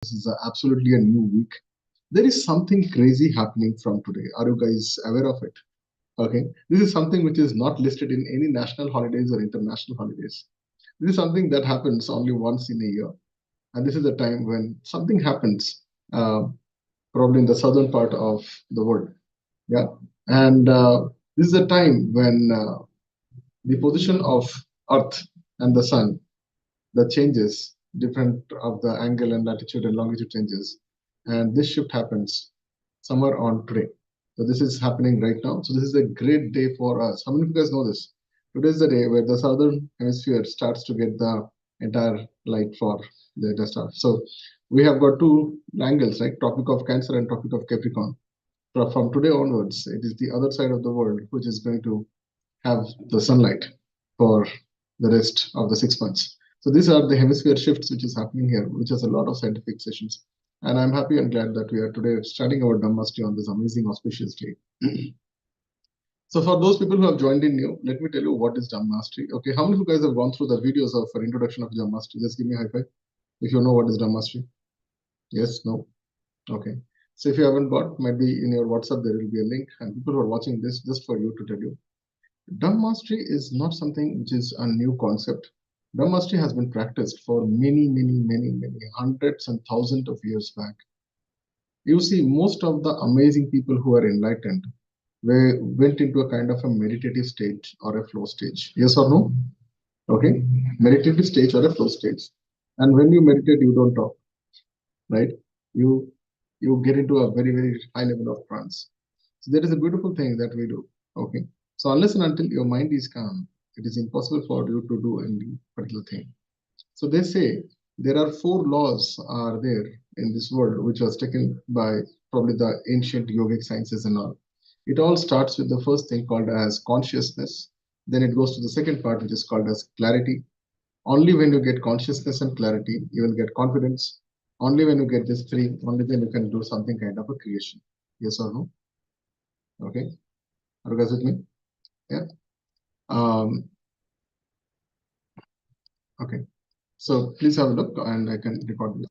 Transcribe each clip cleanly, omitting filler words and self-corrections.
This is absolutely a new week. There is something crazy happening from today. Are you guys aware of it? Okay. This is something which is not listed in any national holidays or international holidays. This is something that happens only once in a year. And this is the time when something happens, uh, probably in the southern part of the world. Yeah. And this is the time when the position of Earth and the Sun, the changes, different of the angle and latitude and longitude changes. And this shift happens somewhere on today. So this is happening right now. So this is a great day for us. How many of you guys know this? Today is the day where the southern hemisphere starts to get the entire light for the star. So we have got two angles, right? Tropic of Cancer and Tropic of Capricorn. From today onwards, it is the other side of the world which is going to have the sunlight for the rest of the 6 months. So these are the hemisphere shifts which is happening here, which has a lot of scientific sessions. And I'm happy and glad that we are today starting our Dhammastery on this amazing auspicious day. So for those people who have joined in new, let me tell you what is Dhammastery. Okay, how many of you guys have gone through the videos of for introduction of Dhammastery? Just give me a high five if you know what is Dhammastery. Yes, no? Okay. So if you haven't got, maybe in your WhatsApp there will be a link, and people who are watching this, just for you to tell you, Dumb mastery is not something which is a new concept. Dumb mastery has been practiced for many hundreds and thousands of years back. You see, most of the amazing people who are enlightened went into a kind of a meditative state or a flow stage. Yes or no? Okay, meditative stage or a flow stage. And when you meditate, you don't talk, right? You you get into a very high level of trance. So that is a beautiful thing that we do. Okay. So unless and until your mind is calm, it is impossible for you to do any particular thing. So they say there are four laws are there in this world, which was taken by probably the ancient yogic sciences and all. It all starts with the first thing called as consciousness. Then it goes to the second part, which is called as clarity. Only when you get consciousness and clarity, you will get confidence. Only when you get this three, only then you can do something kind of a creation. Yes or no? Okay. Are you guys with me? Yeah. Um, okay. So please have a look and I can record this.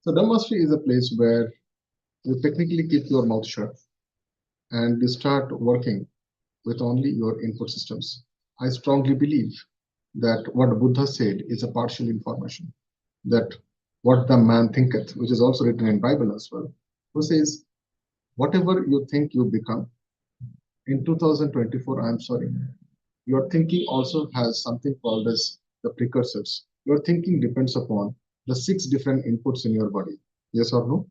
So dumb mastery is a place where you technically keep your mouth shut and you start working with only your input systems. I strongly believe that what Buddha said is a partial information, that what the man thinketh, which is also written in Bible as well, who says, whatever you think you become, in 2024, I'm sorry, your thinking also has something called as the precursors. Your thinking depends upon the six different inputs in your body. Yes or no?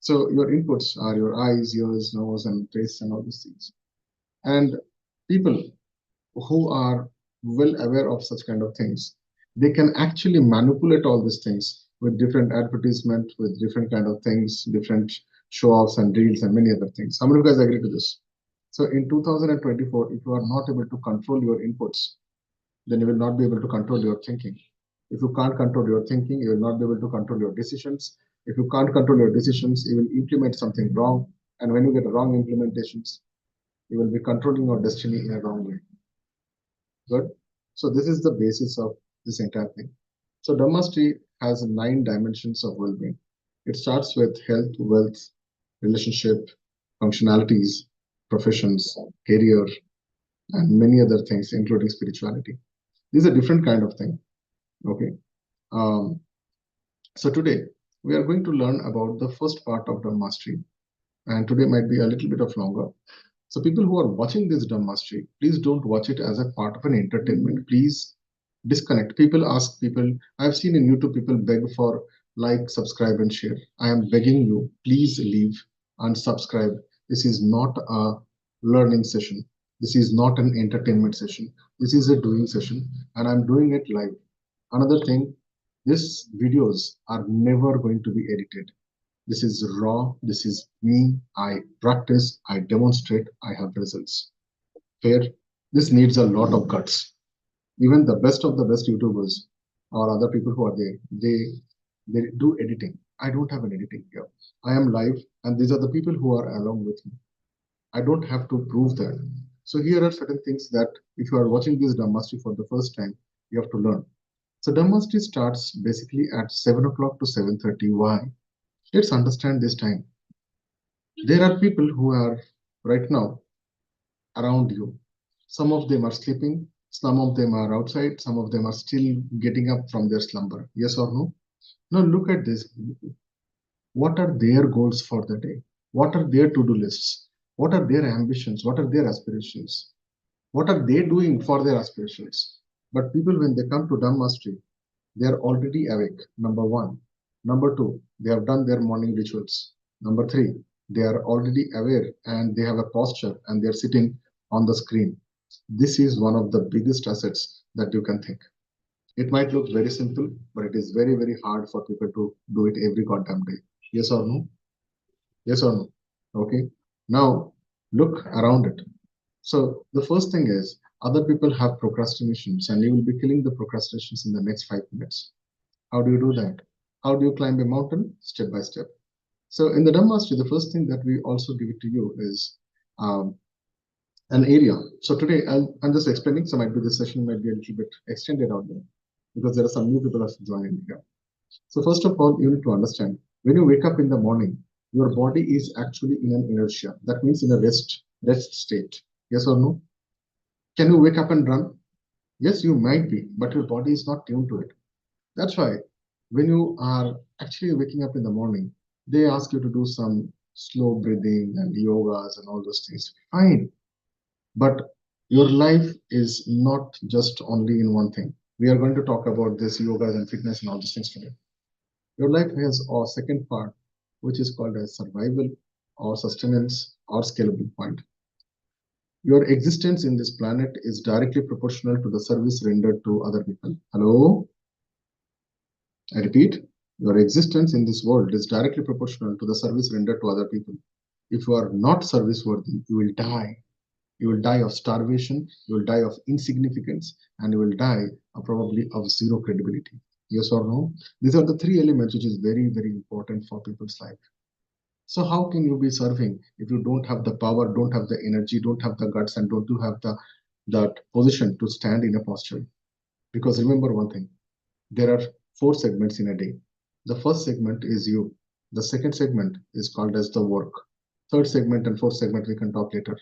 So your inputs are your eyes, ears, nose, and taste, and all these things. And people who are well aware of such kind of things, they can actually manipulate all these things with different advertisement, with different kind of things, different show-offs and reels and many other things. How many of you guys agree to this? So in 2024, if you are not able to control your inputs, then you will not be able to control your thinking. If you can't control your thinking, you will not be able to control your decisions. If you can't control your decisions, you will implement something wrong. And when you get wrong implementations, you will be controlling your destiny in a wrong way. Good. So this is the basis of this entire thing. So Dhammastery has 9 dimensions of well-being. It starts with health, wealth, relationship, functionalities, professions, career, and many other things, including spirituality. This is a different kind of thing. Okay. Um, so today we are going to learn about the first part of Dhamma mastery, and today might be a little bit of longer. So people who are watching this Dhamma mastery, please don't watch it as a part of an entertainment. Please disconnect. People ask people, I've seen in YouTube people beg for like, subscribe, and share. I am begging you, please leave and subscribe. This is not a learning session. This is not an entertainment session. This is a doing session, and I'm doing it live. Another thing, these videos are never going to be edited. This is raw. This is me. I practice, I demonstrate, I have results. Fair. This needs a lot of guts. Even the best of the best YouTubers or other people who are there, they do editing. I don't have an editing here. I am live, and these are the people who are along with me. I don't have to prove that. So here are certain things that if you are watching this Dhammastery for the first time, you have to learn. So Dhammastery starts basically at 7 o'clock to 7:30. Why? Let's understand this time. There are people who are right now around you. Some of them are sleeping, some of them are outside, some of them are still getting up from their slumber. Yes or no? Now look at this. What are their goals for the day? What are their to-do lists? What are their ambitions? What are their aspirations? What are they doing for their aspirations? But people, when they come to Dhamma Mastery, they are already awake. Number one. Number two, they have done their morning rituals. Number three, they are already aware and they have a posture and they are sitting on the screen. This is one of the biggest assets that you can think. It might look very simple, but it is very, very hard for people to do it every goddamn day. Yes or no? Yes or no? Okay. Now look around it. So the first thing is other people have procrastinations and you will be killing the procrastinations in the next 5 minutes. How do you do that? How do you climb a mountain? Step by step. So in the Dhamma Mastery, the first thing that we also give it to you is um, an area. So today I'm just explaining, so might be this session might be a little bit extended out there because there are some new people who have joined here. So first of all, you need to understand when you wake up in the morning, your body is actually in an inertia. That means in a rest state. Yes or no? Can you wake up and run? Yes, you might be, but your body is not tuned to it. That's why when you are actually waking up in the morning, they ask you to do some slow breathing and yogas and all those things. Fine. But your life is not just only in one thing. We are going to talk about this yogas and fitness and all these things today. Your life has a second part, which is called as survival or sustenance or scalable point. Your existence in this planet is directly proportional to the service rendered to other people. Hello? I repeat, your existence in this world is directly proportional to the service rendered to other people. If you are not service worthy, you will die. You will die of starvation, you will die of insignificance, and you will die probably of zero credibility. Yes or no? These are the three elements which is very, very important for people's life. So how can you be serving if you don't have the power, don't have the energy, don't have the guts, and don't have the that position to stand in a posture? Because remember one thing, there are four segments in a day. The first segment is you. The second segment is called as the work. Third segment and fourth segment we can talk later.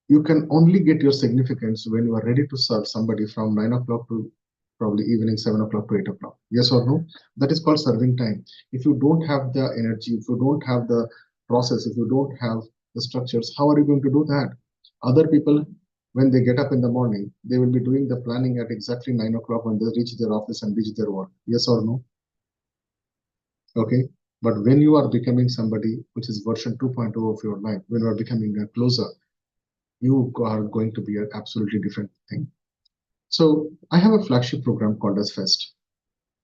You can only get your significance when you are ready to serve somebody from 9 o'clock to probably evening 7 o'clock to 8 o'clock. Yes or no? That is called serving time. If you don't have the energy, if you don't have the process, if you don't have the structures, how are you going to do that? Other people, when they get up in the morning, they will be doing the planning at exactly 9 o'clock when they reach their office and reach their work. Yes or no? Okay. But when you are becoming somebody which is version 2.0 of your life, when you are becoming a closer, you are going to be an absolutely different thing. So I have a flagship program called as Fest,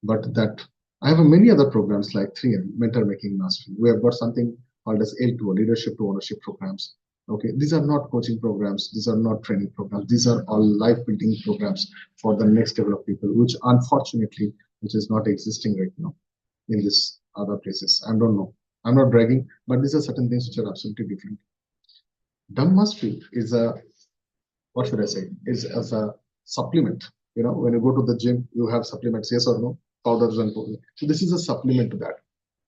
but that I have many other programs like 3M, Mentor Making Mastery. We have got something called as L2, Leadership to Ownership programs. Okay, these are not coaching programs, these are not training programs, these are all life building programs for the next level of people, which unfortunately, which is not existing right now in this other places. I don't know. I'm not bragging, but these are certain things which are absolutely different. Dumb Mastery is a what should I say, is as a supplement. You know, when you go to the gym, you have supplements, yes or no, powders and powders. So this is a supplement to that,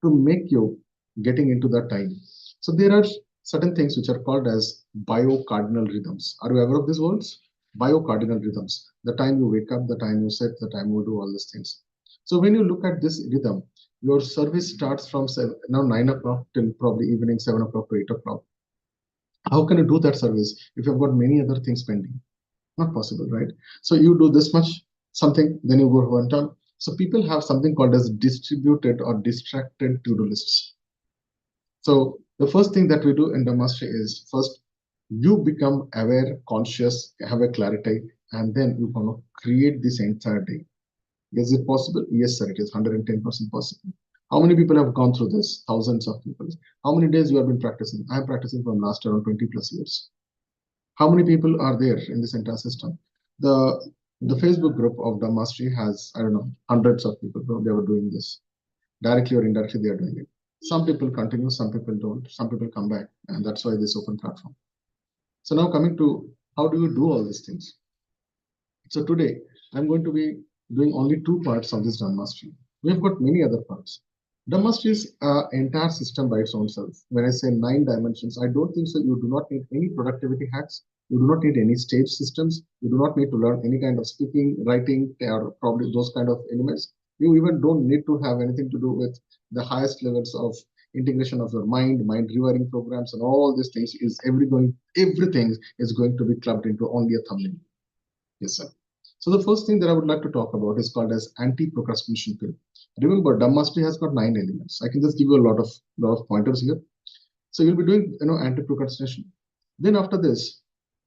to make you getting into that time. So there are certain things which are called as biocardinal rhythms. Are you aware of these words? Biocardinal rhythms. The time you wake up, the time you sit, the time you do all these things. So when you look at this rhythm, your service starts from now 9 o'clock till probably evening 7 o'clock to 8 o'clock. How can you do that service if you've got many other things pending? Not possible, right? So you do this much something, then you go to one time. So people have something called as distributed or distracted to-do lists. So the first thing that we do in the mastery is first you become aware, conscious, have a clarity, and then you kind of create this entire day. Is it possible? Yes, sir, it is 110% possible. How many people have gone through this? Thousands of people. How many days you have been practicing? I'm practicing from last around 20 plus years. How many people are there in this entire system? The Facebook group of the mastery has, I don't know, hundreds of people who they were doing this. Directly or indirectly, they are doing it. Some people continue, some people don't, some people come back, and that's why this open platform. So now coming to how do you do all these things? So today I'm going to be doing only two parts of this Dhamma mastery. We have got many other parts. Dhamma mastery is an entire system by its own self. When I say 9 dimensions, I don't think so. You do not need any productivity hacks. You do not need any stage systems. You do not need to learn any kind of speaking, writing, or probably those kind of elements. You even don't need to have anything to do with the highest levels of integration of your mind rewiring programs, and all these things is everything is going to be clubbed into only a thumbnail. Yes, sir. So the first thing that I would like to talk about is called as anti-procrastination pill. Remember, Dhamma mastery has got 9 elements. I can just give you a lot of pointers here. So you'll be doing anti-procrastination. Then after this,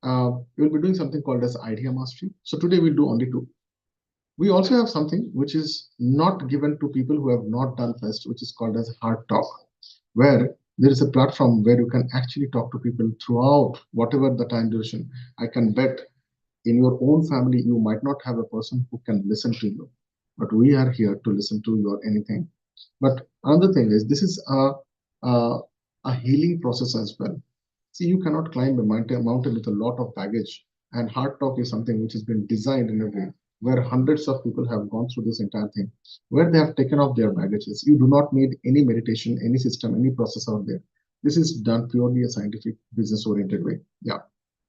you'll be doing something called as idea mastery. So today we'll do only two. We also have something which is not given to people who have not done first, which is called as hard talk, where there is a platform where you can actually talk to people throughout whatever the time duration. I can bet in your own family, you might not have a person who can listen to you, but we are here to listen to your anything. But another thing is this is a healing process as well. See, you cannot climb a mountain with a lot of baggage, and hard talk is something which has been designed in a way where hundreds of people have gone through this entire thing, where they have taken off their baggages. You do not need any meditation, any system, any process out there. This is done purely a scientific, business-oriented way. Yeah.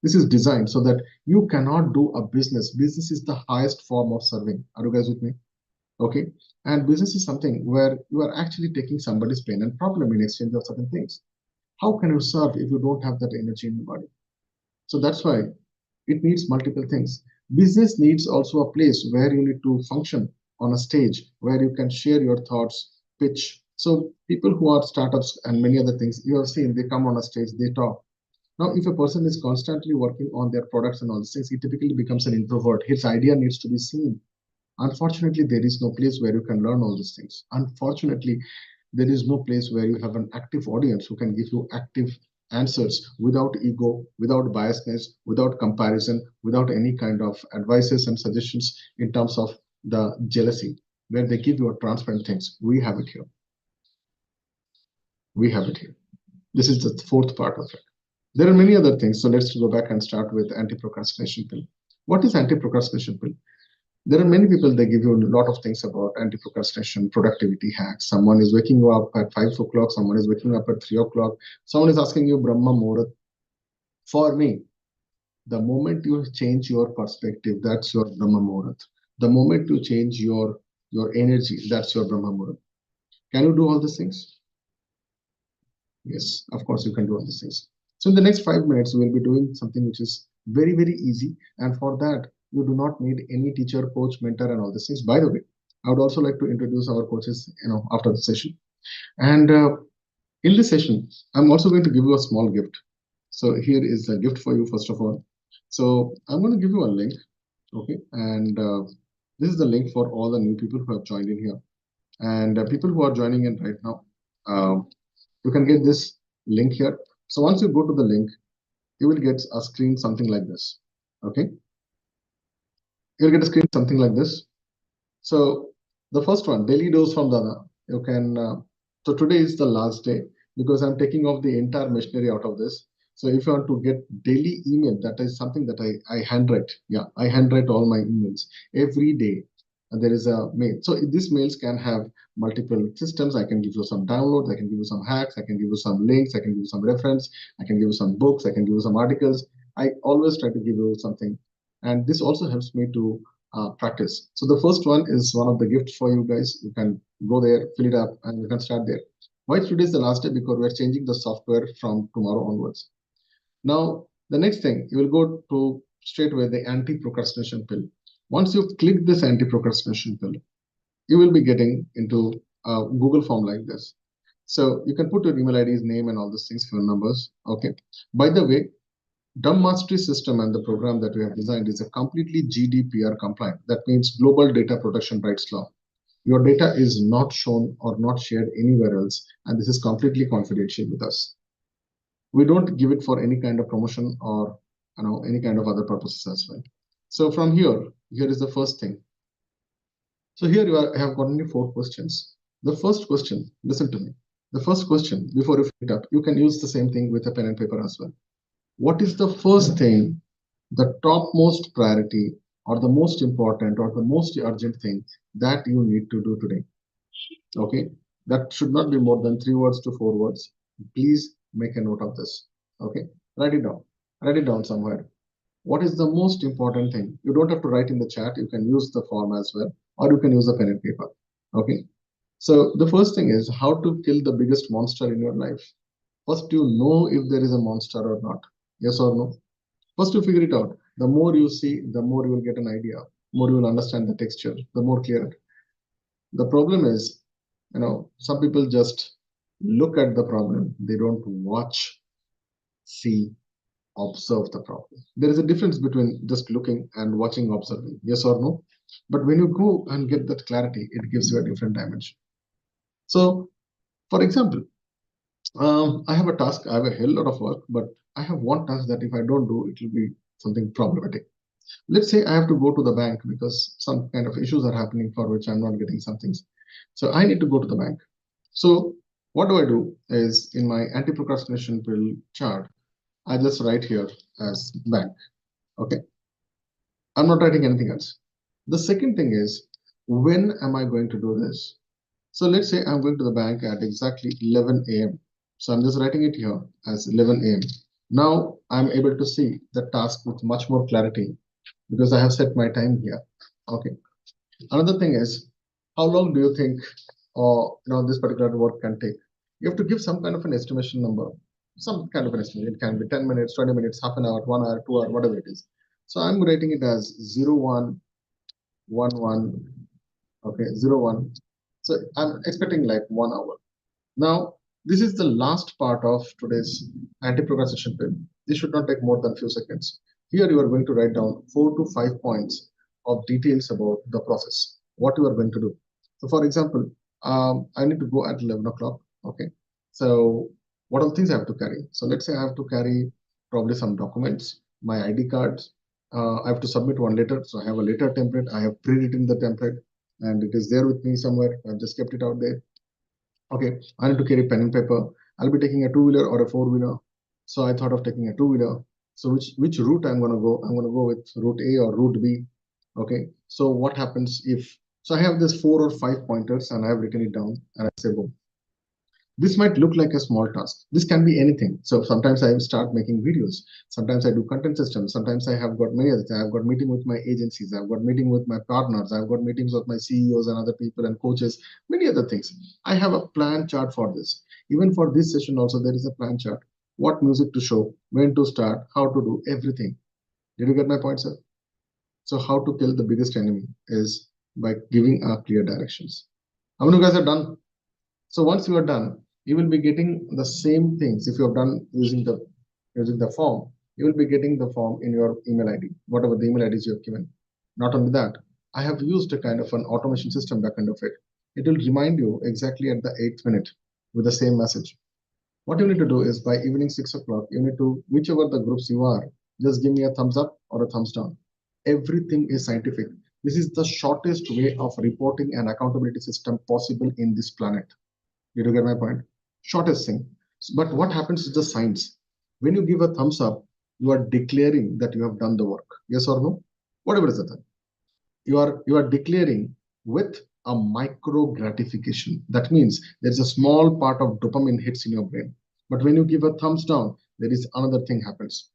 This is designed so that you cannot do a business. Business is the highest form of serving. Are you guys with me? Okay. And business is something where you are actually taking somebody's pain and problem in exchange of certain things. How can you serve if you don't have that energy in your body? So that's why it needs multiple things. Business needs also a place where you need to function on a stage where you can share your thoughts, pitch. So people who are startups and many other things, you have seen they come on a stage, they talk. Now, if a person is constantly working on their products and all these things, he typically becomes an introvert. His idea needs to be seen. Unfortunately, there is no place where you can learn all these things. Unfortunately, there is no place where you have an active audience who can give you active answers without ego, without biasness, without comparison, without any kind of advices and suggestions in terms of the jealousy, where they give you transparent things. We have it here. We have it here. This is the fourth part of it. There are many other things. So let's go back and start with anti-procrastination pill. What is anti-procrastination pill? There are many people, they give you a lot of things about anti-procrastination, productivity hacks. Someone is waking you up at 5 o'clock. Someone is waking up at 3 o'clock. Someone is asking you Brahma Muhurat. For me, the moment you change your perspective, that's your Brahma Muhurat. The moment you change your energy, that's your Brahma Muhurat. Can you do all these things? Yes, of course you can do all these things. So in the next 5 minutes, we'll be doing something which is very, very easy. And for that, you do not need any teacher, coach, mentor, and all these things. By the way, I would also like to introduce our coaches, after the session. And in this session, I'm also going to give you a small gift. So here is a gift for you, first of all. So I'm going to give you a link, okay? And this is the link for all the new people who have joined in here. And people who are joining in right now, you can get this link here. So once you go to the link, you will get a screen something like this. Okay. You'll get a screen something like this. So the first one, daily dose from Dada. You can, so today is the last day because I'm taking off the entire machinery out of this. So if you want to get daily email, that is something that I handwrite. Yeah, I handwrite all my emails every day. And there is a mail. So these mails can have multiple systems. I can give you some downloads. I can give you some hacks. I can give you some links. I can give you some reference. I can give you some books. I can give you some articles. I always try to give you something. And this also helps me to practice. So the first one is one of the gifts for you guys. You can go there, fill it up, and you can start there. Why today is the last day? Because we're changing the software from tomorrow onwards. Now, the next thing, you will go to straight away the anti-procrastination pill. Once you click this anti-procrastination pill, you will be getting into a Google form like this. So you can put your email ID's name and all these things, phone numbers. Okay. By the way, Dumb Mastery system and the program that we have designed is a completely GDPR compliant. That means Global Data Protection Rights Law. Your data is not shown or not shared anywhere else, and this is completely confidential with us. We don't give it for any kind of promotion or any kind of other purposes as well. So from here is the first thing. So here I have got only 4 questions. The first question, listen to me. The first question, before you fill it up, you can use the same thing with a pen and paper as well. What is the first thing, the topmost priority or the most important or the most urgent thing that you need to do today. Okay, that should not be more than 3 words to 4 words. Please make a note of this. Okay, write it down. Write it down somewhere. What is the most important thing? You don't have to write in the chat. You can use the form as well, or you can use a pen and paper. Okay. So the first thing is how to kill the biggest monster in your life. First, you know if there is a monster or not. Yes or no? First, you figure it out. The more you see, the more you will get an idea. More you will understand the texture. The more clear. The problem is, some people just look at the problem. They don't watch, see, observe the problem. There is a difference between just looking and watching, observing. Yes or no? But when you go and get that clarity, it gives you a different dimension. So, for example, I have a task, I have a hell lot of work, but I have one task that if I don't do, it will be something problematic. Let's say I have to go to the bank because some kind of issues are happening for which I'm not getting some things. So I need to go to the bank. So what do I do is in my anti-procrastination pill chart, I just write here as bank. Okay. I'm not writing anything else. The second thing is, when am I going to do this? So let's say I'm going to the bank at exactly 11 a.m. So I'm just writing it here as 11 a.m. Now I'm able to see the task with much more clarity because I have set my time here. Okay. Another thing is, how long do you think this particular work can take? You have to give some kind of an estimation number, some kind of an estimate. It can be 10 minutes, 20 minutes, half an hour, 1 hour, 2 hour, whatever it is. So I'm writing it as 0111, okay, 01. So I'm expecting like 1 hour. Now, this is the last part of today's anti-procrastination pill. This should not take more than few seconds. Here you are going to write down 4 to 5 points of details about the process, what you are going to do. So for example, I need to go at 11 o'clock. Okay. So what are the things I have to carry? So let's say I have to carry probably some documents, my ID cards. I have to submit one letter. So I have a letter template. I have pre-written the template and it is there with me somewhere. I've just kept it out there. Okay, I need to carry pen and paper. I'll be taking a two-wheeler or a four-wheeler. So I thought of taking a two-wheeler. So which route I'm gonna go? I'm gonna go with route A or route B. Okay. So what happens if so I have this 4 or 5 pointers and I have written it down and I say boom. This might look like a small task. This can be anything. So sometimes I start making videos. Sometimes I do content systems. Sometimes I have got many others. I've got meeting with my agencies. I've got meeting with my partners. I've got meetings with my CEOs and other people and coaches, many other things. I have a plan chart for this. Even for this session also, there is a plan chart. What music to show, when to start, how to do everything. Did you get my point, sir? So how to kill the biggest enemy is by giving clear directions. How many of you guys are done? So once you are done, you will be getting the same things. If you have done using the form, you will be getting the form in your email ID, whatever the email IDs you have given. Not only that, I have used a kind of an automation system back end of it. It will remind you exactly at the 8th minute with the same message. What you need to do is by evening 6 o'clock, you need to, whichever the groups you are, just give me a thumbs up or a thumbs down. Everything is scientific. This is the shortest way of reporting an accountability system possible in this planet. Did you get my point? Shortest thing. But what happens is the science. When you give a thumbs up, you are declaring that you have done the work. Yes or no? Whatever is the thing. You are declaring with a micro gratification. That means there's a small part of dopamine hits in your brain. But when you give a thumbs down, there is another thing happens.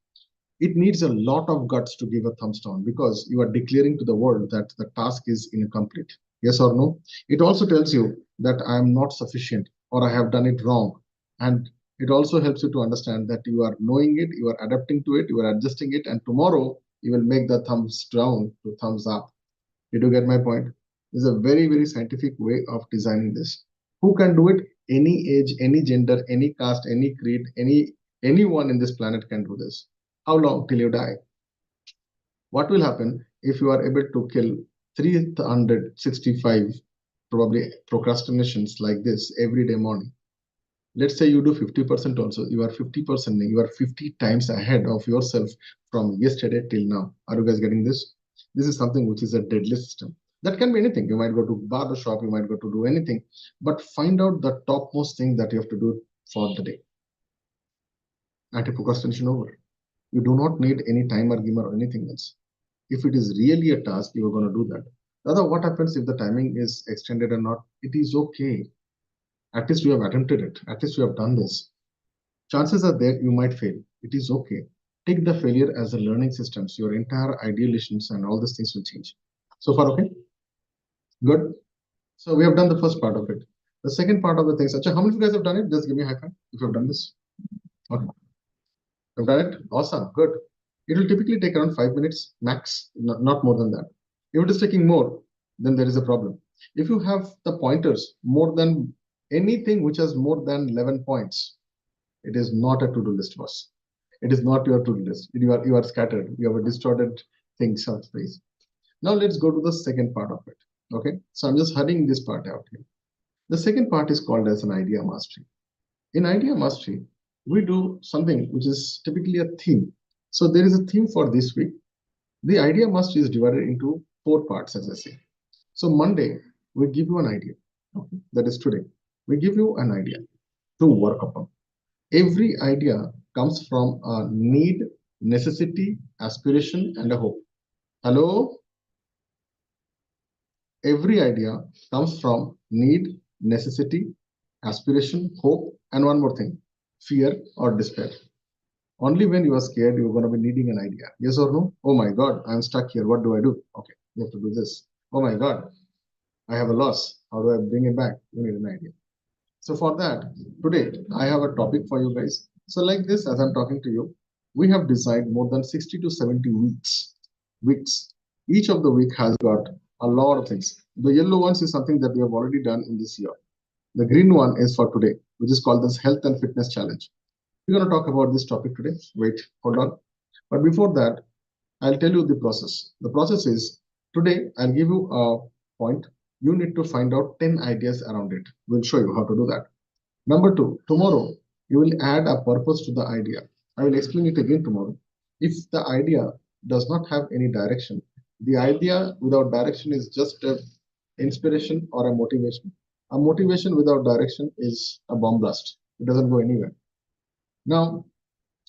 It needs a lot of guts to give a thumbs down because you are declaring to the world that the task is incomplete. Yes or no? It also tells you that I am not sufficient or I have done it wrong. And it also helps you to understand that you are knowing it, you are adapting to it, you are adjusting it, and tomorrow you will make the thumbs down to thumbs up. Did you get my point? This is a very, very scientific way of designing this. Who can do it? Any age, any gender, any caste, any creed, anyone in this planet can do this. How long till you die? What will happen if you are able to kill 365 probably procrastinations like this every day morning? Let's say you do 50% also. You are 50%, you are 50 times ahead of yourself from yesterday till now. Are you guys getting this? This is something which is a deadly system. That can be anything. You might go to barber shop, you might go to do anything, but find out the topmost thing that you have to do for the day. Anti-procrastination over. You do not need any timer, gimmer, or anything else. if it is really a task, you are going to do that. Dada, what happens if the timing is extended or not? It is okay. At least you have attempted it. At least you have done this. Chances are there you might fail. It is okay. Take the failure as a learning systems. Your entire ideations and all these things will change. So far, okay? Good. So we have done the first part of it. The second part of the things. Acha, how many of you guys have done it? Just give me a high five if you have done this. Okay. You've done it? Awesome. Good. It will typically take around 5 minutes max, not more than that. If it is taking more, then there is a problem. If you have the pointers more than anything which has more than 11 points, it is not a to-do list, boss. It is not your to-do list. You are scattered. You have a distorted things of space. Now let's go to the second part of it. Okay. So I'm just hurrying this part out here. The second part is called as an idea mastery. In idea mastery, we do something which is typically a theme. So there is a theme for this week. The idea mastery is divided into 4 parts, as I say. So Monday, we give you an idea. Okay, that is today. We give you an idea to work upon. Every idea comes from a need, necessity, aspiration, and a hope. Hello? Every idea comes from need, necessity, aspiration, hope, and one more thing, fear or despair. Only when you are scared, you're going to be needing an idea. Yes or no? Oh my God, I'm stuck here. What do I do? Okay, you have to do this. Oh my God, I have a loss. How do I bring it back? You need an idea. So for that, today I have a topic for you guys. So like this, as I'm talking to you, we have designed more than 60 to 70 weeks. Weeks. Each of the week has got a lot of things. The yellow ones is something that we have already done in this year. The green one is for today, which is called this health and fitness challenge. We're going to talk about this topic today. Wait, hold on. But before that, I'll tell you the process. The process is today I'll give you a point. You need to find out 10 ideas around it. We'll show you how to do that. Number 2, tomorrow you will add a purpose to the idea. I will explain it again tomorrow. If the idea does not have any direction, the idea without direction is just a inspiration or a motivation. A motivation without direction is a bomb blast. It doesn't go anywhere. Now,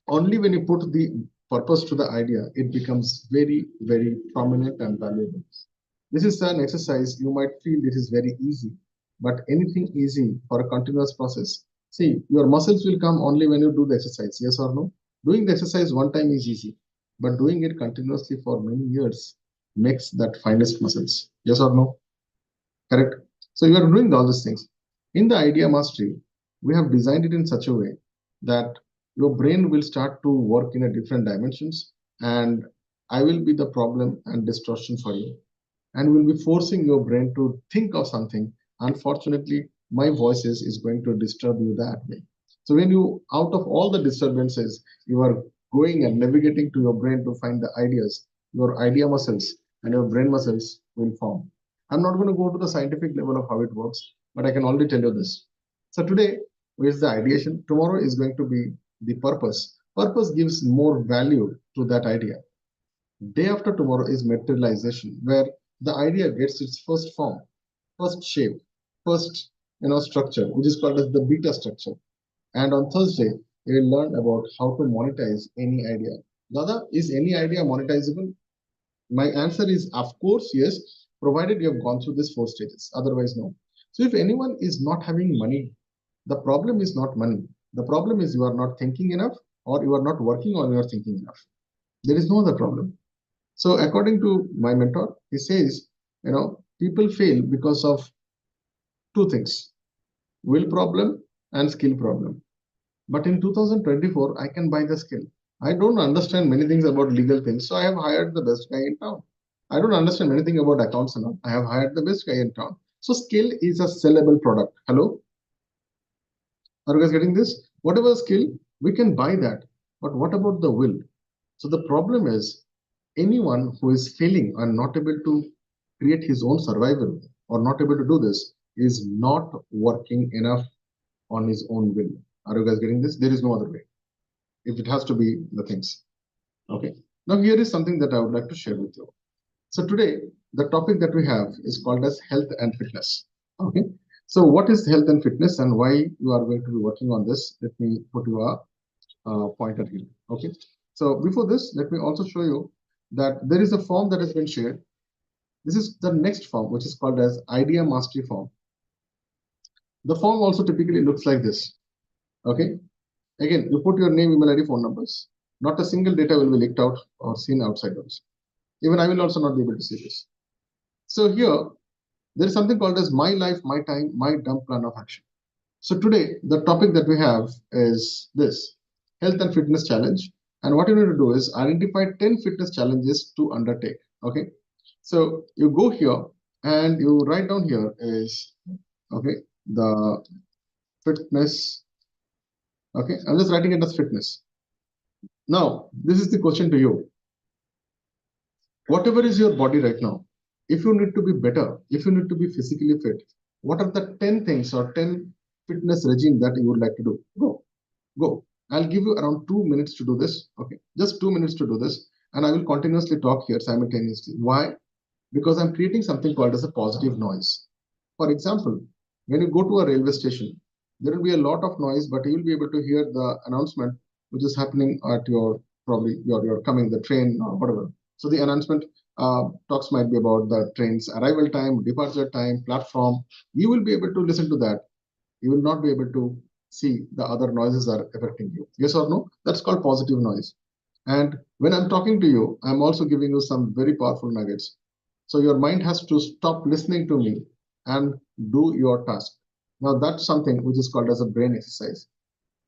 only when you put the purpose to the idea, it becomes very, very prominent and valuable. This is an exercise you might feel this is very easy, but anything easy for a continuous process. See, your muscles will come only when you do the exercise, yes or no? Doing the exercise one time is easy, but doing it continuously for many years makes that finest muscles, yes or no? Correct? So you are doing all these things. In the idea mastery, we have designed it in such a way that your brain will start to work in a different dimensions, and I will be the problem and distortion for you, and will be forcing your brain to think of something. Unfortunately, my voices is going to disturb you that way. So when you, out of all the disturbances, you are going and navigating to your brain to find the ideas, your idea muscles and your brain muscles will form. I'm not going to go to the scientific level of how it works, but I can already tell you this. So today is the ideation. Tomorrow is going to be the purpose. Purpose gives more value to that idea. Day after tomorrow is materialization, where the idea gets its first form, first shape, first structure, which is called as the beta structure. And on Thursday, we will learn about how to monetize any idea. Dada, is any idea monetizable? My answer is of course yes, provided you have gone through these 4 stages. Otherwise, no. So if anyone is not having money, the problem is not money. The problem is you are not thinking enough or you are not working on your thinking enough. There is no other problem. So according to my mentor, he says, people fail because of 2 things, will problem and skill problem. But in 2024, I can buy the skill. I don't understand many things about legal things, so I have hired the best guy in town. I don't understand anything about accounts and all. I have hired the best guy in town. So skill is a sellable product. Hello? Are you guys getting this? Whatever skill, we can buy that. But what about the will? So the problem is anyone who is failing and not able to create his own survival or not able to do this is not working enough on his own will. Are you guys getting this? There is no other way. If it has to be the things. Okay. Now here is something that I would like to share with you. So today, the topic that we have is called as health and fitness. Okay. So what is health and fitness and why you are going to be working on this? Let me put you a pointer here. Okay. So before this, let me also show you that there is a form that has been shared. This is the next form, which is called as idea mastery form. The form also typically looks like this. Okay. Again, you put your name, email ID, phone numbers. Not a single data will be leaked out or seen outside also. Even I will also not be able to see this. So here, there is something called as my life, my time, my dump plan of action. So today, the topic that we have is this health and fitness challenge. And what you need to do is identify 10 fitness challenges to undertake. Okay. So you go here and you write down here is, okay, the fitness. Okay. I'm just writing it as fitness. Now, this is the question to you. Whatever is your body right now, if you need to be better, if you need to be physically fit, what are the 10 things or 10 fitness regime that you would like to do? Go. I'll give you around 2 minutes to do this. Okay, just 2 minutes to do this. And I will continuously talk here simultaneously. Why? Because I'm creating something called as a positive noise. For example, when you go to a railway station, there will be a lot of noise, but you will be able to hear the announcement which is happening at your probably your coming the train or whatever. So the announcement talks might be about the train's arrival time, departure time, platform. You will be able to listen to that. You will not be able to see the other noises are affecting you. Yes or no? That's called positive noise. And when I'm talking to you, I'm also giving you some very powerful nuggets. So your mind has to stop listening to me and do your task. Now that's something which is called as a brain exercise.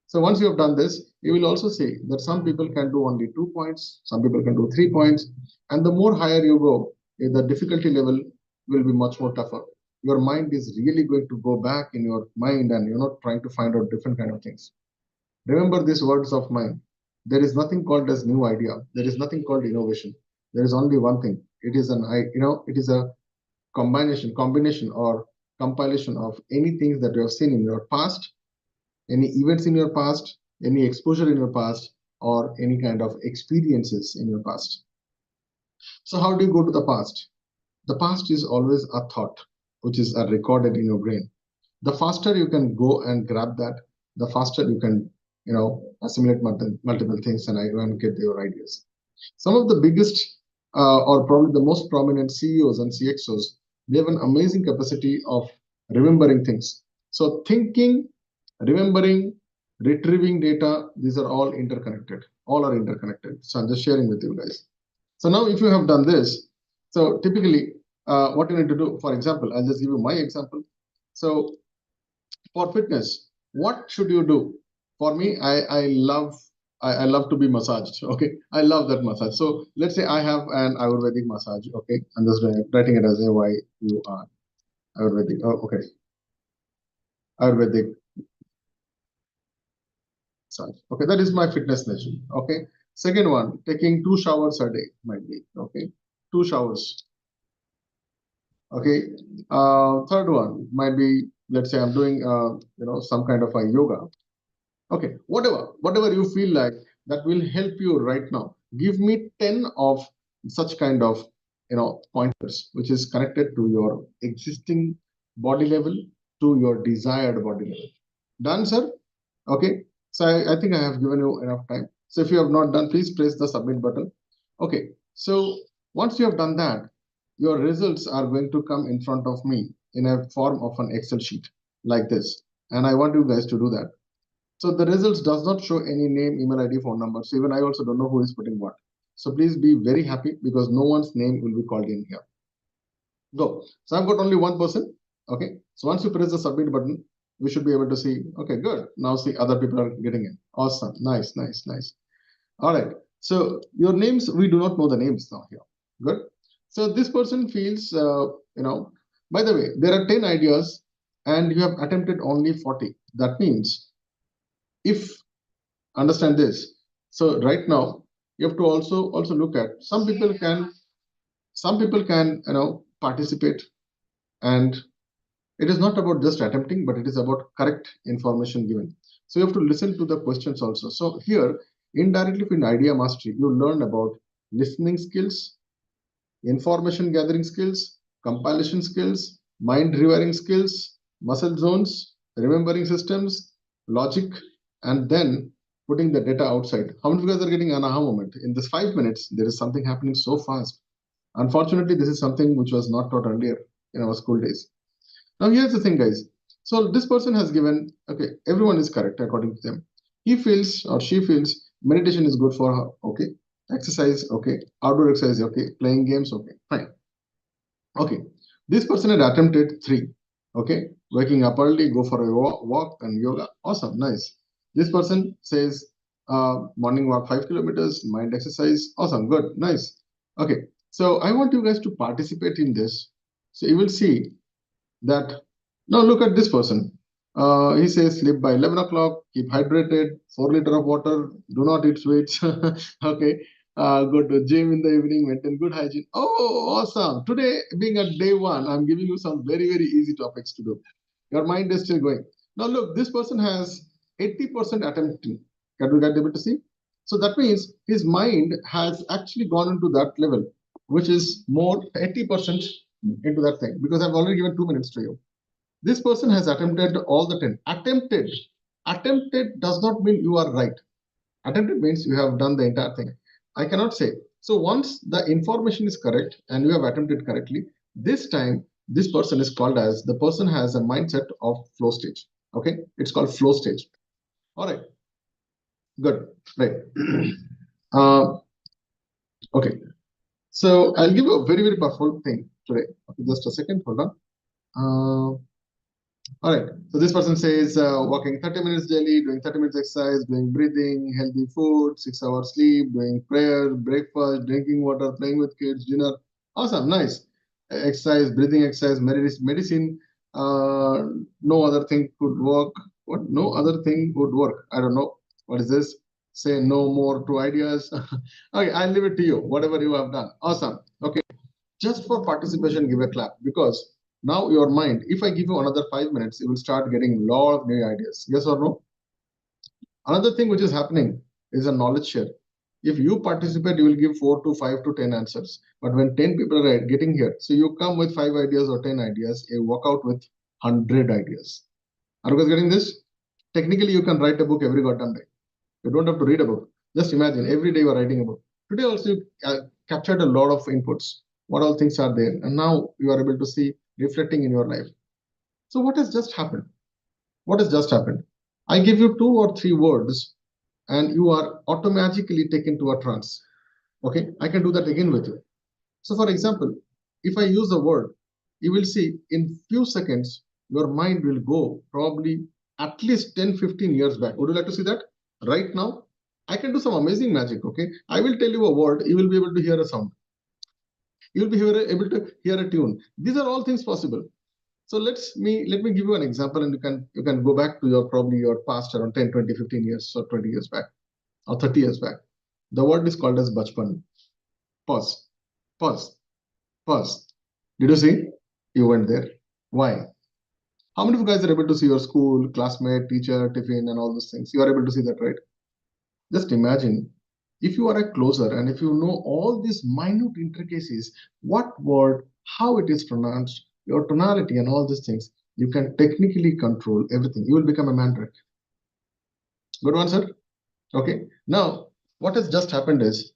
So once you have done this, you will also see that some people can do only 2 points, some people can do 3 points, and the more higher you go, the difficulty level will be much more tougher. Your mind is really going to go back in your mind and you're not trying to find out different kind of things. Remember these words of mine. There is nothing called as new idea. There is nothing called innovation. There is only one thing. It is it is a combination or compilation of any things that you have seen in your past, any events in your past, any exposure in your past, or any kind of experiences in your past. So how do you go to the past? The past is always a thought, which is recorded in your brain. The faster you can go and grab that, the faster you can, assimilate multiple things and get your ideas. Some of the biggest or probably the most prominent CEOs and CXOs, they have an amazing capacity of remembering things. So thinking, remembering, retrieving data, these are all interconnected. All are interconnected. So I'm just sharing with you guys. So now if you have done this, so typically what you need to do, for example, I'll just give you my example. So for fitness, what should you do? For me, I love to be massaged. Okay, I love that massage. So let's say I have an Ayurvedic massage. Okay, I'm just writing it as AYUR Ayurvedic. Oh, okay, Ayurvedic massage. Okay, that is my fitness regime. Okay, second one, taking 2 showers a day might be. Okay, 2 showers. Okay, third one might be, let's say I'm doing some kind of a yoga. Okay, whatever you feel like that will help you right now. Give me 10 of such kind of pointers which is connected to your existing body level, to your desired body level. Done, sir? Okay. So I think I have given you enough time. So if you have not done, please press the submit button. Okay. So once you have done that, your results are going to come in front of me in a form of an Excel sheet like this. And I want you guys to do that. So the results does not show any name, email ID, phone number. So even I also don't know who is putting what. So please be very happy because no one's name will be called in here. Go. So I've got only one person. Okay. So once you press the submit button, we should be able to see. Okay, good. Now see other people are getting in. Awesome. Nice, nice, nice. All right. So your names, we do not know the names now here. Good. So this person feels, by the way, there are 10 ideas and you have attempted only 40. That means if understand this. So right now you have to also look at some people can participate, and it is not about just attempting, but it is about correct information given. So you have to listen to the questions also. So here indirectly in idea mastery you learn about listening skills, information gathering skills, compilation skills, mind rewiring skills, muscle zones, remembering systems, logic, and then putting the data outside. How many of you guys are getting an aha moment? In this 5 minutes, there is something happening so fast. Unfortunately, this is something which was not taught earlier in our school days. Now, here's the thing, guys. So this person has given, okay, everyone is correct according to them. He feels or she feels meditation is good for her. Okay. Exercise, okay. Outdoor exercise, okay. Playing games, okay. Fine. Okay. This person had attempted three. Okay. Waking up early, go for a walk and yoga. Awesome. Nice. This person says morning walk 5 kilometers, mind exercise. Awesome. Good. Nice. Okay. So I want you guys to participate in this. So you will see that now look at this person. He says sleep by 11 o'clock, keep hydrated, 4 liters of water, do not eat sweets. Okay. Go to gym in the evening, maintain good hygiene. Oh, awesome. Today, being at day one, I'm giving you some very, very easy topics to do. Your mind is still going. Now, look, this person has 80% attempting. Can you get able to see? So that means his mind has actually gone into that level, which is more 80% into that thing, because I've already given 2 minutes to you. This person has attempted all the 10. Attempted does not mean you are right. Attempted means you have done the entire thing. I cannot say. So once the information is correct and you have attempted correctly, this time this person is called as the person has a mindset of flow stage. Okay, it's called flow stage. All right, good, right. uh, okay, so I'll give you a very, very powerful thing today. Okay, just a second, hold on. All right. So this person says walking 30 minutes daily, doing 30 minutes exercise, doing breathing, healthy food, 6 hours sleep, doing prayer, breakfast, drinking water, playing with kids, dinner. Awesome. Nice. Exercise, breathing exercise, medicine. No other thing could work. What? No other thing would work. I don't know. What is this? Say no more to ideas. Okay, I'll leave it to you. Whatever you have done. Awesome. Okay. Just for participation, give a clap, because now your mind, if I give you another 5 minutes, you will start getting a lot of new ideas. Yes or no? Another thing which is happening is a knowledge share. If you participate, you will give 4 to 5 to 10 answers. But when 10 people are getting here, so you come with 5 ideas or 10 ideas, you walk out with 100 ideas. Are you guys getting this? Technically, you can write a book every goddamn day. You don't have to read a book. Just imagine every day you are writing a book. Today also you captured a lot of inputs. What all things are there, and now you are able to see reflecting in your life. So what has just happened? What has just happened? I give you 2 or 3 words, and you are automatically taken to a trance. Okay, I can do that again with you. So, for example, if I use a word, you will see in few seconds your mind will go probably at least 10-15 years back. Would you like to see that? Right now, I can do some amazing magic. Okay, I will tell you a word, you will be able to hear a sound. You will be able to hear a tune. These are all things possible. So let me give you an example, and you can go back to your probably your past around 10, 20, 15 years or 20 years back or 30 years back. The word is called as bachpan. Pause. Pause. Pause. Did you see? You went there. Why? How many of you guys are able to see your school, classmate, teacher, tiffin, and all those things? You are able to see that, right? Just imagine if you are a closer and if you know all these minute intricacies, what word, how it is pronounced, your tonality, and all these things, you can technically control everything. You will become a mandrake. Good one, sir. Okay. Now, what has just happened is,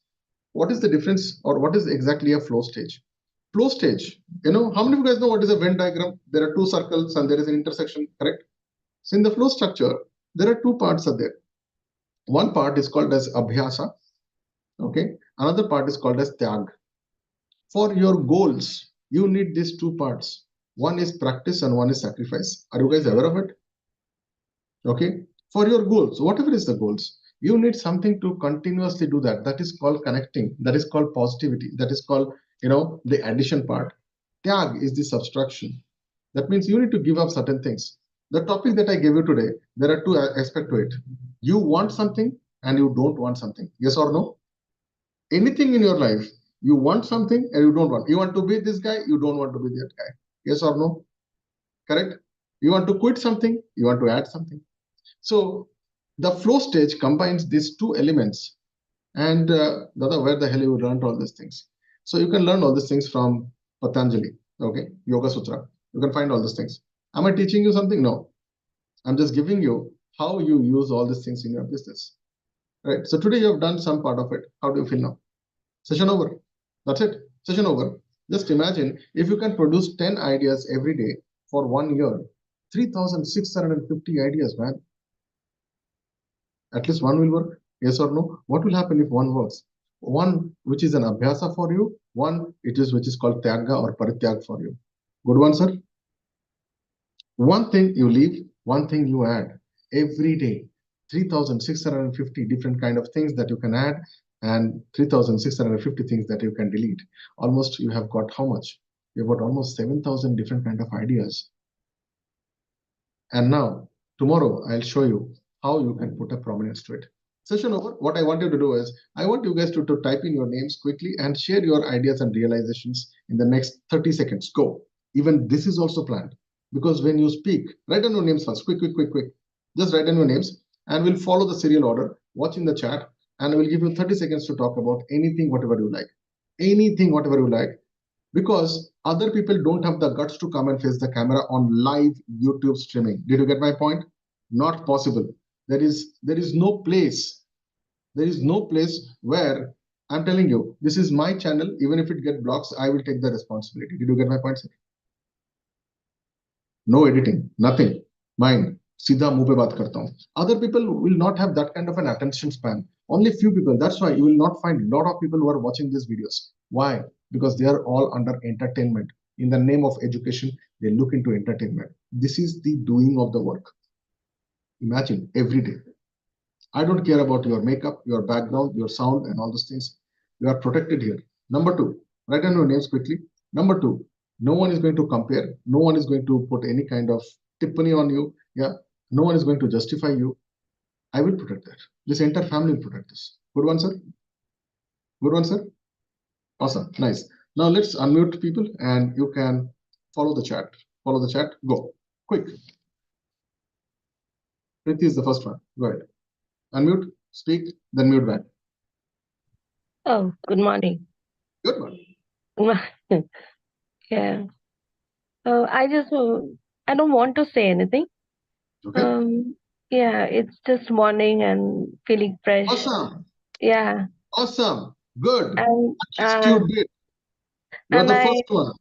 what is the difference, or what is exactly a flow stage? Flow stage, how many of you guys know what is a Venn diagram? There are two circles and there is an intersection, correct? So in the flow structure, there are two parts are there. One part is called as abhyasa, okay? Another part is called as tyag. For your goals, you need these two parts. One is practice and one is sacrifice. Are you guys aware of it? Okay. For your goals, whatever is the goals, you need something to continuously do that. That is called connecting. That is called positivity. That is called, the addition part. Tyag is the subtraction. That means you need to give up certain things. The topic that I gave you today, there are two aspects to it. You want something and you don't want something. Yes or no? Anything in your life, you want something and you don't want. You want to be this guy, you don't want to be that guy. Yes or no? Correct? You want to quit something, you want to add something. So the flow stage combines these two elements. And Dada, where the hell you learned all these things? So you can learn all these things from Patanjali, okay, Yoga Sutra. You can find all these things. Am I teaching you something? No. I'm just giving you how you use all these things in your business. Right. So today you have done some part of it. How do you feel now? Session over. That's it. Session over. Just imagine if you can produce 10 ideas every day for 1 year, 3,650 ideas, man. At least one will work. Yes or no? What will happen if one works? One which is an abhyasa for you, one it is which is called tyaga or parityag for you. Good one, sir. One thing you leave, one thing you add every day. 3,650 different kind of things that you can add and 3,650 things that you can delete. Almost you have got how much? You've got almost 7,000 different kind of ideas. And now, tomorrow, I'll show you how you can put a prominence to it. Session over. What I want you to do is, I want you guys to type in your names quickly and share your ideas and realizations in the next 30 seconds. Go. Even this is also planned. Because when you speak, write down your names first. Quick, quick, quick, quick. Just write down your names and we'll follow the serial order. Watch in the chat and we'll give you 30 seconds to talk about anything, whatever you like. Anything, whatever you like, because other people don't have the guts to come and face the camera on live YouTube streaming. Did you get my point? Not possible. There is no place. There is no place where I'm telling you, this is my channel. Even if it get blocks, I will take the responsibility. Did you get my point, sir? No editing, nothing. Mine. सीधा मुंह पे बात करता हूँ. Other people will not have that kind of an attention span. Only few people. That's why you will not find a lot of people who are watching these videos. Why? Because they are all under entertainment. In the name of education, they look into entertainment. This is the doing of the work. Imagine every day. I don't care about your makeup, your background, your sound, and all those things. You are protected here. Number two, write down your names quickly. Number two, no one is going to compare. No one is going to put any kind of tippany on you. Yeah. No one is going to justify you. I will protect that. This entire family will protect this. Good one, sir. Good one, sir. Awesome. Nice. Now let's unmute people and you can follow the chat. Follow the chat. Go. Quick. Priti is the first one. Go ahead. Unmute, speak, then mute back. Oh, good morning. Good morning. Yeah. I don't want to say anything. Okay. Yeah, it's just morning and feeling fresh. Awesome. Yeah. Awesome. Good. And At least you did. You are and the I first one.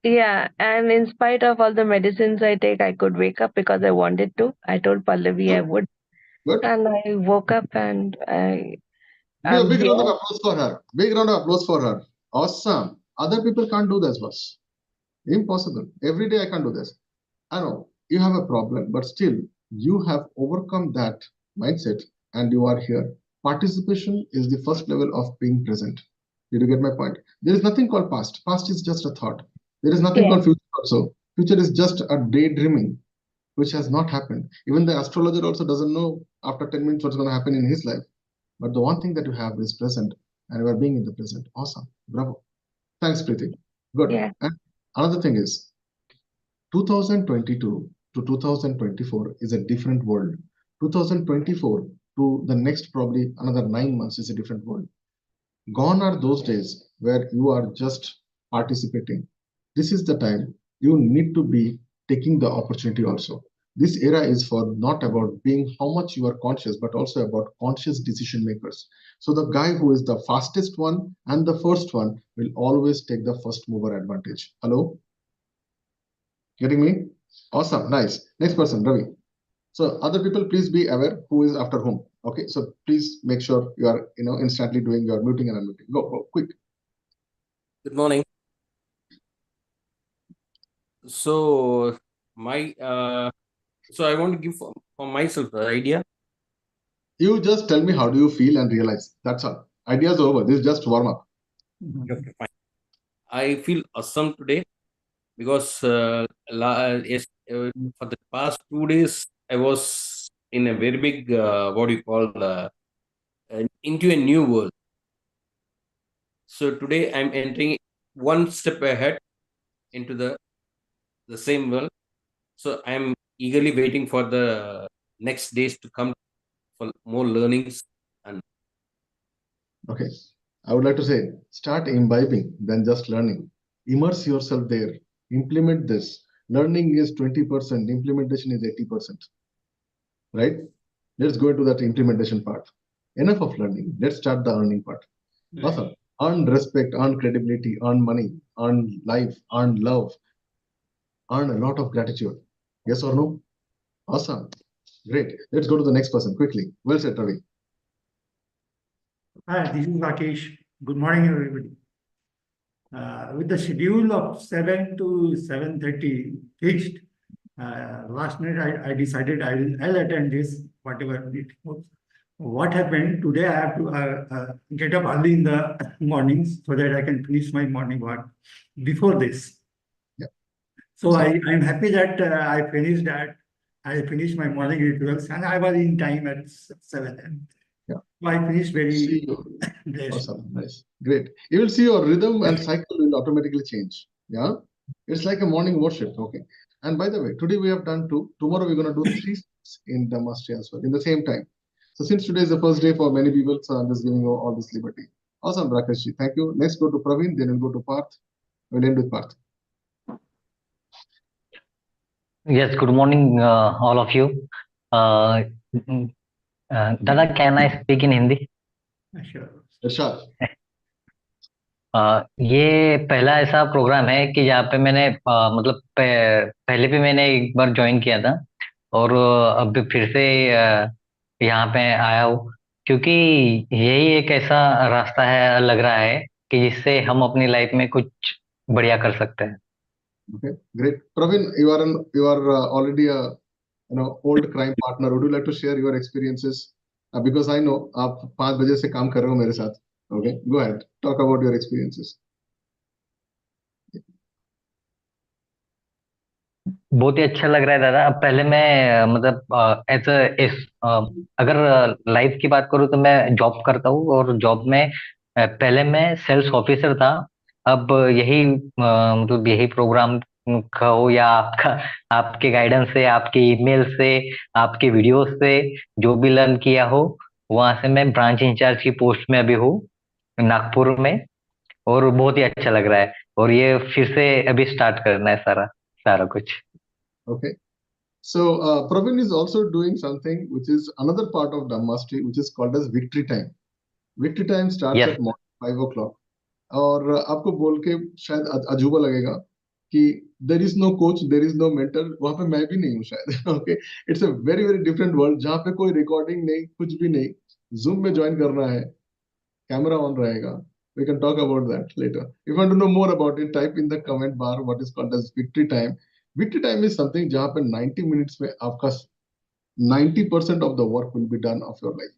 yeah, and in spite of all the medicines I take, I could wake up because I wanted to. I told Pallavi I Good. would, Good. and I woke up and Give a I'm big round of here. applause for her. Big round of applause for her. Awesome. Other people can't do this, boss. Impossible. Every day I can't do this. I know you have a problem, but still you have overcome that mindset and you are here. Participation is the first level of being present. Did you get my point? There is nothing called past. Past is just a thought. There is nothing Yeah. called future also. Future is just a daydreaming, which has not happened. Even the astrologer also doesn't know after 10 minutes what's going to happen in his life. But the one thing that you have is present and you are being in the present. Awesome. Bravo. Thanks, Preeti. Good. Yeah. And another thing is 2022 to 2024 is a different world. 2024 to the next probably another 9 months is a different world. Gone are those days where you are just participating. This is the time you need to be taking the opportunity also. This era is for not about being how much you are conscious, but also about conscious decision makers. So the guy who is the fastest one and the first one will always take the first mover advantage. Hello? Getting me? Awesome. Nice. Next person, Ravi. So other people, please be aware who is after whom. Okay. So please make sure you are, instantly doing your muting and unmuting. Go, quick. Good morning. So I want to give for myself the idea. You just tell me how do you feel and realize. That's all. Ideas over. This is just warm up. Okay, fine. I feel awesome today because yes, for the past 2 days I was in a very big what do you call into a new world. So today I'm entering one step ahead into the same world. So I'm eagerly waiting for the next days to come for more learnings. And Okay. I would like to say start imbibing than just learning. Immerse yourself there. Implement this. Learning is 20%, implementation is 80%. Right? Let's go into that implementation part. enough of learning. Let's start the earning part. Awesome. Earn respect, earn credibility, earn money, earn life, earn love, earn a lot of gratitude. Yes or no? Awesome. Great. Let's go to the next person quickly. Well said, Ravi. Hi, this is Rakesh. Good morning, everybody. With the schedule of 7 to 7:30 fixed, last night I decided I'll attend this, whatever it was. What happened today, I have to get up early in the mornings so that I can finish my morning work before this. Yeah. So I'm happy that I finished that. I finished my morning rituals and I was in time at 7. Yeah. So I finished See very you. blessed. Awesome. Nice. Great. You will see your rhythm and cycle will automatically change. Yeah. It's like a morning worship. Okay. And by the way, today we have done 2. Tomorrow we're going to do 3 steps in the mastery as well in the same time. So since today is the first day for many people, so I'm just giving you all this liberty. Awesome, Rakeshji. Thank you. Next, go to Praveen. Then we'll go to Parth. We'll end with Parth. Yes, good morning, all of you. Dada, can I speak in Hindi? Sure. Irshad. ये पहला ऐसा programme है कि जहाँ पे मैंने मतलब पहले भी मैंने एक बार ज्वाइन किया था और अब फिर से यहाँ पे आया हूँ क्योंकि यही एक ऐसा रास्ता है लग रहा है कि जिससे हम अपनी लाइफ में कुछ बढ़िया कर सकते हैं. Okay, great. Praveen, you are already a old crime partner. Would you like to share your experiences? Because I know आप 5 बजे से काम कर रहे हो मेरे साथ. Okay, go ahead. Talk about your experiences. बहुत ही अच्छा लग रहा है दादा. अब पहले मैं मतलब अगर लाइफ की बात करूँ तो मैं जॉब करता हूँ और जॉब में पहले मैं सेल्स ऑफिसर था. अब यही मतलब यही प्रोग्राम का हो या आपके गाइडेंस से, आपके ईमेल से, आपके वीडियो से जो भी लर्न किया हो, वहां से मैं ब्रांच इंचार्ज की पोस्ट में अभी हूँ नागपुर में और बहुत ही अच्छा लग रहा है और ये फिर से अभी स्टार्ट करना है सारा सारा कुछ. Okay. So Praveen is also doing something which is another part of Dhammastery, which is called as victory time. Victory time starts Yes. at morning 5 o'clock. और आपको बोल के शायद अजूबा लगेगा कि there is no coach, there is no mentor. वहां पे मैं भी नहीं हूँ शायद. Okay, it's a very very different world जहाँ पे कोई रिकॉर्डिंग नहीं, कुछ भी नहीं. जूम में ज्वाइन करना है, कैमरा ऑन रहेगा. We can talk about that later. If you want to know more about it, type in the comment bar what is called as victory time. Victory time is something जहाँ पे 90 minutes में आपका 90% of the work will be done of your life.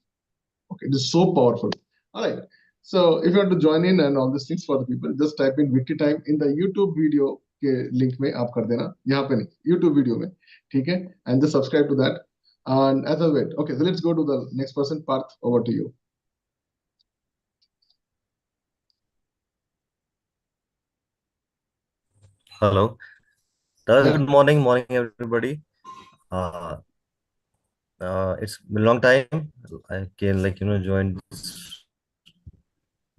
Okay, it is so powerful. All right. So if you want to join in and all these things for the people, just type in victory time in the YouTube video के link में आप कर देना. यहाँ पे नहीं, YouTube video में, ठीक है? And just subscribe to that. And as a wait, okay, so let's go to the next person. Parth, over to you. Hello. Good morning, everybody. It's been a long time. I can join this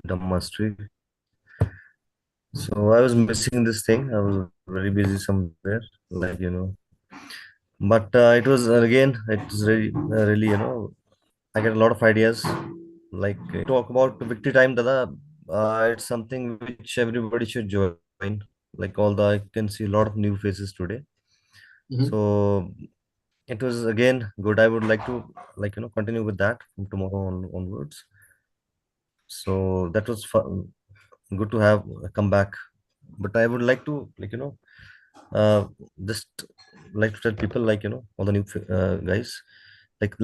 Dhammastery. So I was missing this thing. I was very busy somewhere, But it was really, I get a lot of ideas. Like talk about victory time, Dada. It's something which everybody should join. Like although I can see a lot of new faces today. So it was again good. I would like to continue with that from tomorrow onwards. So that was fun, good to have come back. But I would like to uh, just like to tell people all the new guys like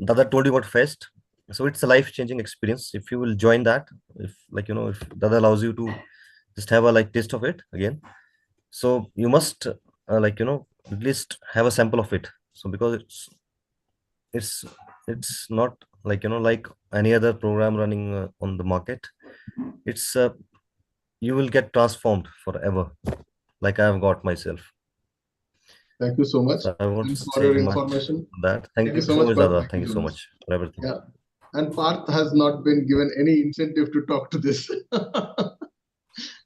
Dada told you about Fest. So it's a life-changing experience if you will join that. If if Dada allows you to just have a taste of it again. So you must at least have a sample of it. So because it's it's not like any other program running on the market. It's you will get transformed forever, like I have got myself. Thank you so much. So I won't Thanks for say your much information. on that. Thank you so so much, much, Parth. Dada. Thank you so much for everything. Yeah. And Parth has not been given any incentive to talk to this.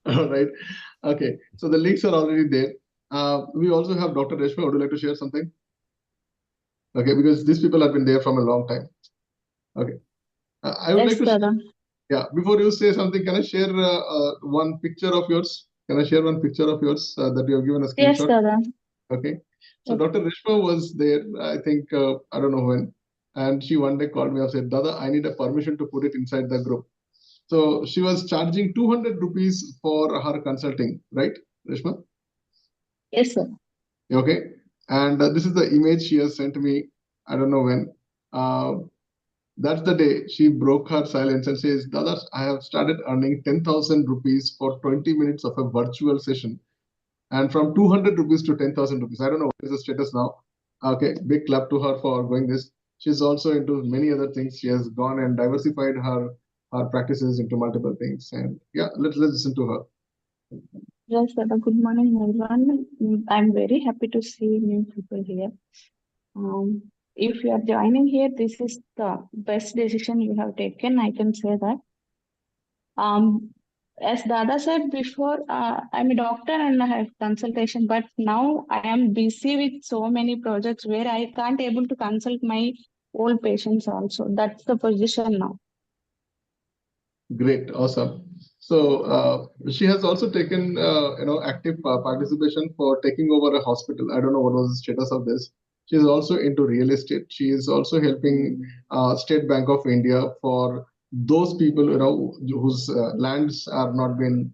All right. Okay. So the links are already there. We also have Dr. Reshma. Would you like to share something? Okay, because these people have been there from a long time. Okay. I would like Yes, to share, Dada. yeah, before you say something, can I share one picture of yours? Can I share one picture of yours that you have given a Yes, screenshot? Dada. Okay. So Yes. Dr. Rishma was there, I think, I don't know when. And she one day called me and said, Dada, I need a permission to put it inside the group. So she was charging 200 rupees for her consulting, right, Rishma? Yes, sir. Okay. And this is the image she has sent me, I don't know when. Uh, that's the day she broke her silence and says, Dada, I have started earning 10,000 rupees for 20 minutes of a virtual session. And from 200 rupees to 10,000 rupees. I don't know what is the status now. Okay, big clap to her for going this. She's also into many other things. She has gone and diversified her practices into multiple things. And yeah, let's listen to her. Yes, Dada. Good morning, everyone. I'm very happy to see new people here. If you are joining here, this is the best decision you have taken. I can say that. As Dada said before, I'm a doctor and I have consultation, but now I am busy with so many projects where I can't able to consult my old patients also. That's the position now. Great, awesome. So she has also taken active participation for taking over a hospital. I don't know what was the status of this. She is also into real estate. She is also helping State Bank of India for those people whose lands are not been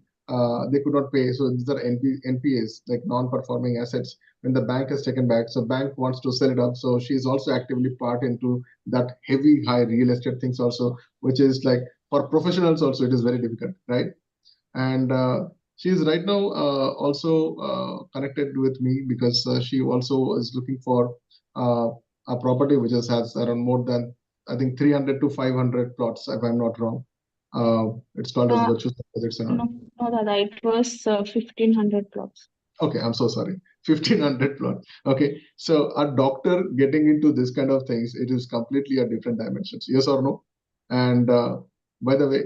they could not pay. So these are NPAs, like non-performing assets. When the bank has taken back, so bank wants to sell it up. So she is also actively part into that heavy high real estate things also, which is like for professionals also it is very difficult, right? And she is right now also connected with me because she also is looking for a property which has around more than, I think, 300 to 500 plots, if I'm not wrong. It's called as Uh, virtual projects and all. no, Dada, it was 1500 plots. Okay, I'm so sorry. 1500 plot. Okay, so a doctor getting into this kind of things, it is completely a different dimensions. Yes or no? And by the way,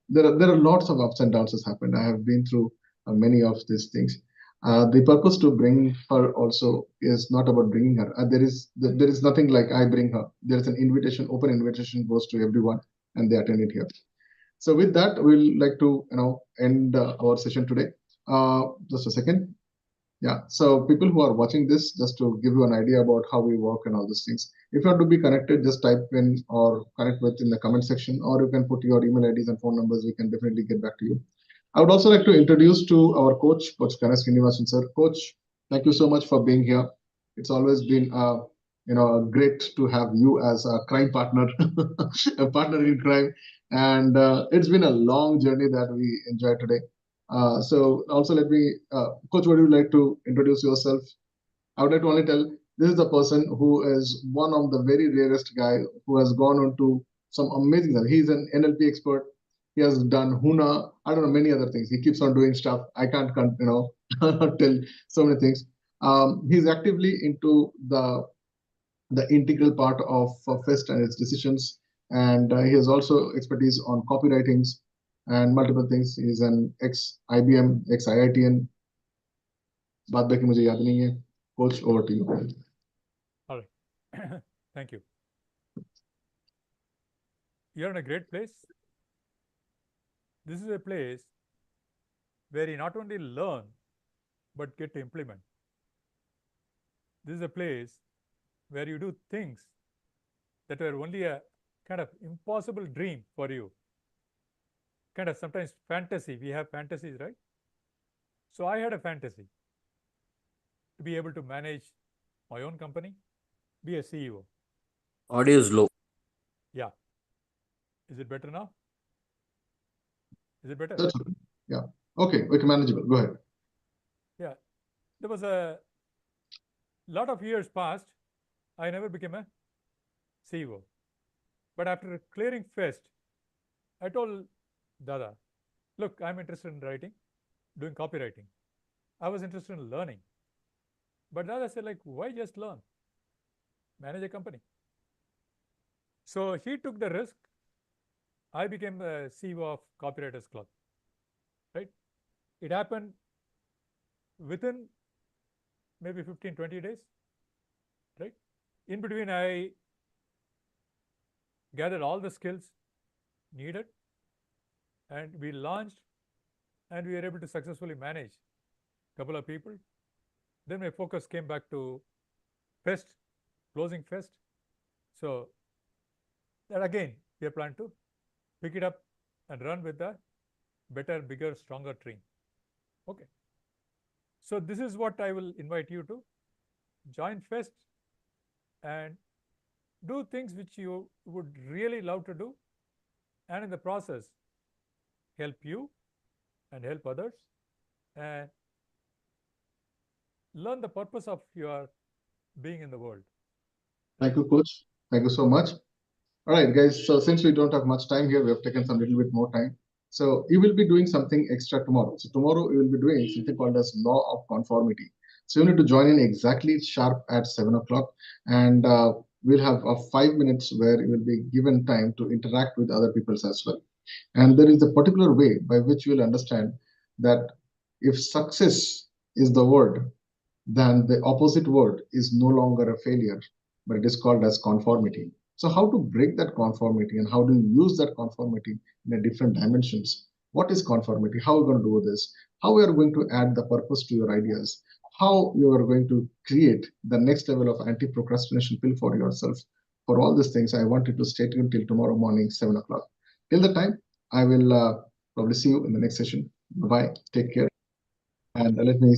there are lots of ups and downs has happened. I have been through many of these things. The purpose to bring her also is not about bringing her. There is nothing like I bring her. There is an invitation, open invitation goes to everyone, and they attend it here. So with that, we'll like to end our session today. Just a second. Yeah. So people who are watching this, just to give you an idea about how we work and all these things. If you want to be connected, just type in or connect with in the comment section, or you can put your email IDs and phone numbers. We can definitely get back to you. I would also like to introduce to our coach, Coach Ganesh Srinivasan sir. Coach, thank you so much for being here. It's always been great to have you as a crime partner, a partner in crime, and it's been a long journey that we enjoyed today. So also let me, Coach, would you like to introduce yourself? I would like to only tell this is the person who is one of the very rarest guy who has gone on to some amazing stuff. He's an NLP expert. He has done Huna, I don't know, many other things. He keeps on doing stuff. I can't, tell so many things. He's actively into the integral part of Fest and its decisions. And he has also expertise on copywritings and multiple things. He's an ex-IBM, ex-IITN. बात बाकी मुझे याद नहीं है. Coach, over to you. All right. Thank you. You're in a great place. This is a place where you not only learn, but get to implement. This is a place where you do things that were only a kind of impossible dream for you. Kind of sometimes fantasy. We have fantasies, right? So I had a fantasy to be able to manage my own company, be a CEO. Audio is low. Yeah. Is it better now? Is it better? That's okay. Yeah. Okay. Okay. Manageable. Go ahead. Yeah. There was a lot of years passed. I never became a CEO. But after clearing Fest, I told Dada, look, I'm interested in writing, doing copywriting. I was interested in learning. But Dada said, like, why just learn? Manage a company. So he took the risk. I became the CEO of Copywriters Club. Right? It happened within maybe 15, 20 days. Right? In between, I gathered all the skills needed, and we launched, and we were able to successfully manage a couple of people. Then my focus came back to Fest, closing Fest. So that again, we are planning to pick it up and run with the better, bigger, stronger team. Okay. So this is what I will invite you to join Fest and do things which you would really love to do, and in the process help you and help others, and learn the purpose of your being in the world. Thank you, Coach. Thank you so much. All right, guys. So since we don't have much time here, we have taken some little bit more time. So you will be doing something extra tomorrow. So tomorrow you will be doing something called as law of conformity. So you need to join in exactly sharp at 7 o'clock, and we'll have 5 minutes where you will be given time to interact with other people as well. And there is a particular way by which you will understand that if success is the word, then the opposite word is no longer a failure, but it is called as conformity. So how to break that conformity and how do you use that conformity in a different dimensions? What is conformity? How are we going to do this? How we are going to add the purpose to your ideas? How you are going to create the next level of anti-procrastination pill for yourself? For all these things, I want you to stay tuned till tomorrow morning, 7 o'clock. Till the time, I will probably see you in the next session. Bye-bye. Take care. And let me